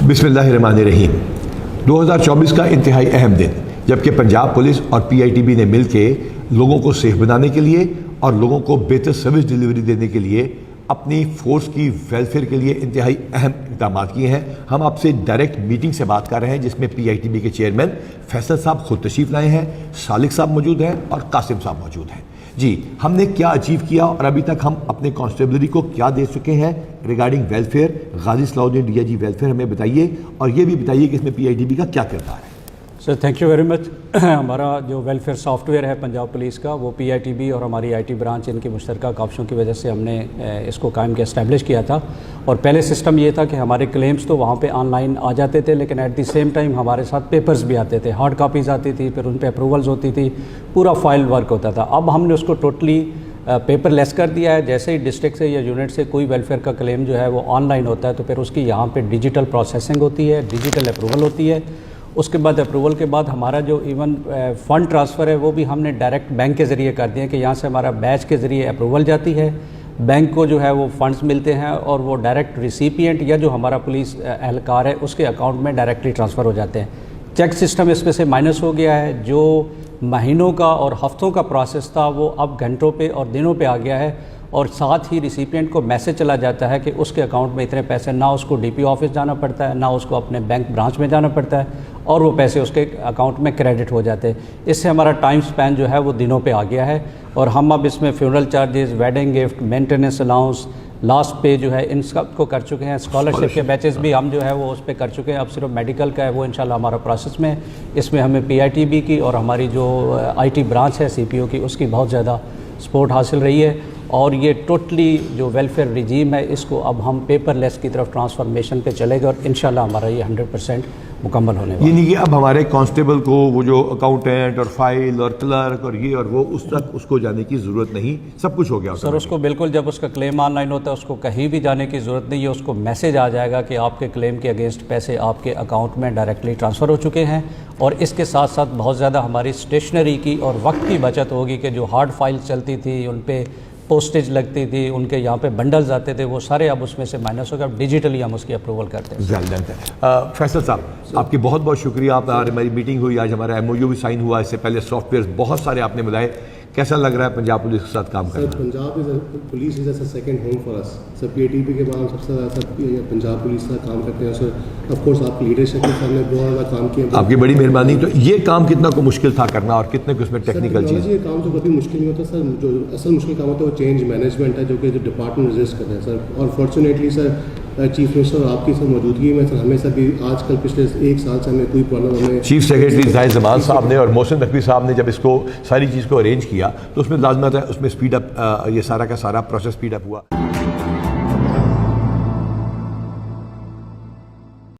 بسم اللہ الرحمن الرحیم۔ 2024 کا انتہائی اہم دن، جبکہ پنجاب پولیس اور پی آئی ٹی بی نے مل کے لوگوں کو سیف بنانے کے لیے اور لوگوں کو بہتر سروس ڈیلیوری دینے کے لیے اپنی فورس کی ویلفیئر کے لیے انتہائی اہم اقدامات کیے ہیں۔ ہم آپ سے ڈائریکٹ میٹنگ سے بات کر رہے ہیں، جس میں پی آئی ٹی بی کے چیئرمین فیصل صاحب خود تشریف لائے ہیں، سالک صاحب موجود ہیں اور قاسم صاحب موجود ہیں۔ جی، ہم نے کیا اچیو کیا اور ابھی تک ہم اپنے کانسٹیبلری کو کیا دے چکے ہیں ریگارڈنگ ویلفیئر، غازی صلاح الدین ڈی آئی جی ویلفیئر ہمیں بتائیے، اور یہ بھی بتائیے کہ اس میں پی آئی ٹی بی کا کیا کردار ہے۔ Sir thank you very much. ہمارا جو ویلفیئر سافٹ ویئر ہے پنجاب پولیس کا، وہ پی آئی ٹی بی اور ہماری آئی ٹی برانچ ان کی مشترکہ کاوشوں کی وجہ سے ہم نے اس کو قائم کیا، اسٹیبلش کیا تھا۔ اور پہلے سسٹم یہ تھا کہ ہمارے کلیمز تو وہاں پہ آن لائن آ جاتے تھے، لیکن ایٹ دی سیم ٹائم ہمارے ساتھ پیپرز بھی آتے تھے، ہارڈ کاپیز آتی تھی، پھر ان پہ اپروولز ہوتی تھی، پورا فائل ورک ہوتا تھا۔ اب ہم نے اس کو ٹوٹلی پیپر لیس کر دیا ہے۔ جیسے ہی ڈسٹرکٹ سے یا یونٹ سے کوئی ویلفیئر کا کلیم جو ہے وہ آن لائن ہوتا ہے، تو پھر اس کی یہاں پہ ڈیجیٹل پروسیسنگ ہوتی ہے، ڈیجیٹل اپروول ہوتی ہے۔ اس کے بعد اپروول کے بعد ہمارا جو ایون فنڈ ٹرانسفر ہے وہ بھی ہم نے ڈائریکٹ بینک کے ذریعے کر دیا کہ یہاں سے ہمارا بیچ کے ذریعے اپروول جاتی ہے، بینک کو جو ہے وہ فنڈز ملتے ہیں اور وہ ڈائریکٹ ریسیپینٹ یا جو ہمارا پولیس اہلکار ہے اس کے اکاؤنٹ میں ڈائریکٹلی ٹرانسفر ہو جاتے ہیں۔ چیک سسٹم اس میں سے مائنس ہو گیا ہے، جو مہینوں کا اور ہفتوں کا پروسیس تھا وہ اب گھنٹوں پہ اور دنوں پہ آ گیا ہے، اور ساتھ ہی ریسیپینٹ کو میسج چلا جاتا ہے کہ اس کے اکاؤنٹ میں اتنے پیسے، نہ اس کو ڈی پی آفس جانا پڑتا ہے، نہ اس کو اپنے بینک برانچ میں جانا پڑتا ہے، اور وہ پیسے اس کے اکاؤنٹ میں کریڈٹ ہو جاتے ہیں۔ اس سے ہمارا ٹائم سپین جو ہے وہ دنوں پہ آ گیا ہے، اور ہم اب اس میں funeral charges, wedding gift, maintenance allowance, last pay جو ہے ان سب کو کر چکے ہیں۔ اسکالرشپ کے بیچز بھی ہم جو ہے وہ اس پہ کر چکے ہیں۔ اب صرف میڈیکل کا ہے، وہ انشاءاللہ ہمارا پروسیس میں۔ اس میں ہمیں پی آئی ٹی بی کی اور ہماری جو آئی ٹی برانچ ہے سی پی او کی، اس کی بہت زیادہ سپورٹ حاصل رہی ہے، اور یہ ٹوٹلی جو ویلفیئر رجیم ہے اس کو اب ہم پیپر لیس کی طرف ٹرانسفارمیشن پہ چلے گئے، اور انشاءاللہ ہمارا یہ 100% مکمل ہونے والا ہے۔ یعنی کہ اب ہمارے کانسٹیبل کو وہ جو اکاؤنٹنٹ اور فائل اور کلرک اور یہ اور وہ اس تک اس کو جانے کی ضرورت نہیں، سب کچھ ہو گیا سر۔ اس کو بالکل، جب اس کا کلیم آن لائن ہوتا ہے اس کو کہیں بھی جانے کی ضرورت نہیں ہے، اس کو میسج آ جائے گا کہ آپ کے کلیم کے اگینسٹ پیسے آپ کے اکاؤنٹ میں ڈائریکٹلی ٹرانسفر ہو چکے ہیں۔ اور اس کے ساتھ ساتھ بہت زیادہ ہماری اسٹیشنری کی اور وقت کی بچت ہوگی کہ جو ہارڈ فائل چلتی تھی، ان پہ پوسٹیج لگتی تھی، ان کے یہاں پہ بنڈلز آتے تھے، وہ سارے اب اس میں سے مائنس ہو گئے۔ اب ڈیجیٹلی ہم اس کی اپروول کرتے ہیں۔ فیصل صاحب، آپ کی بہت بہت شکریہ۔ آپ ہماری میٹنگ ہوئی آج، ہمارا ایم او یو بھی سائن ہوا، اس سے پہلے سافٹ ویئر بہت سارے آپ نے بتائے۔ کیسا لگ رہا ہے پنجاب پولیس کے ساتھ کام کرنا؟ Punjab police is a second home for us. Sir P A T P کے بعد ہم سب سے زیادہ پنجاب پولیس کا کام کرتے ہیں۔ سر آف کورس آپ کی لیڈرشپ کے سامنے بہت زیادہ کام کیا، آپ کی بڑی مہربانی۔ تو یہ کام کتنا کو مشکل تھا کرنا، اور کتنے کو اس میں ٹیکنیکل چیز؟ یہ کام تو کبھی مشکل نہیں ہوتا سر۔ جو اصل مشکل کام ہوتا ہے وہ چینج مینجمنٹ ہے، جو کہ ڈپارٹمنٹ رجسٹ کرتے ہیں سر۔ اور فارچونیٹلی سر چیف منسٹر اور آپ کی سر موجودگی میں سر ہمیں سر بھی آج کل پچھلے 1 سال سے ہمیں کوئی پرابلم ہمیں چیف سیکریٹری زاہد زمان صاحب نے اور محسن نقوی صاحب نے جب اس کو ساری چیز کو ارینج کیا، تو اس میں لازمت ہے اس میں سپیڈ اپ، یہ سارا کا سارا پروسیس سپیڈ اپ ہوا۔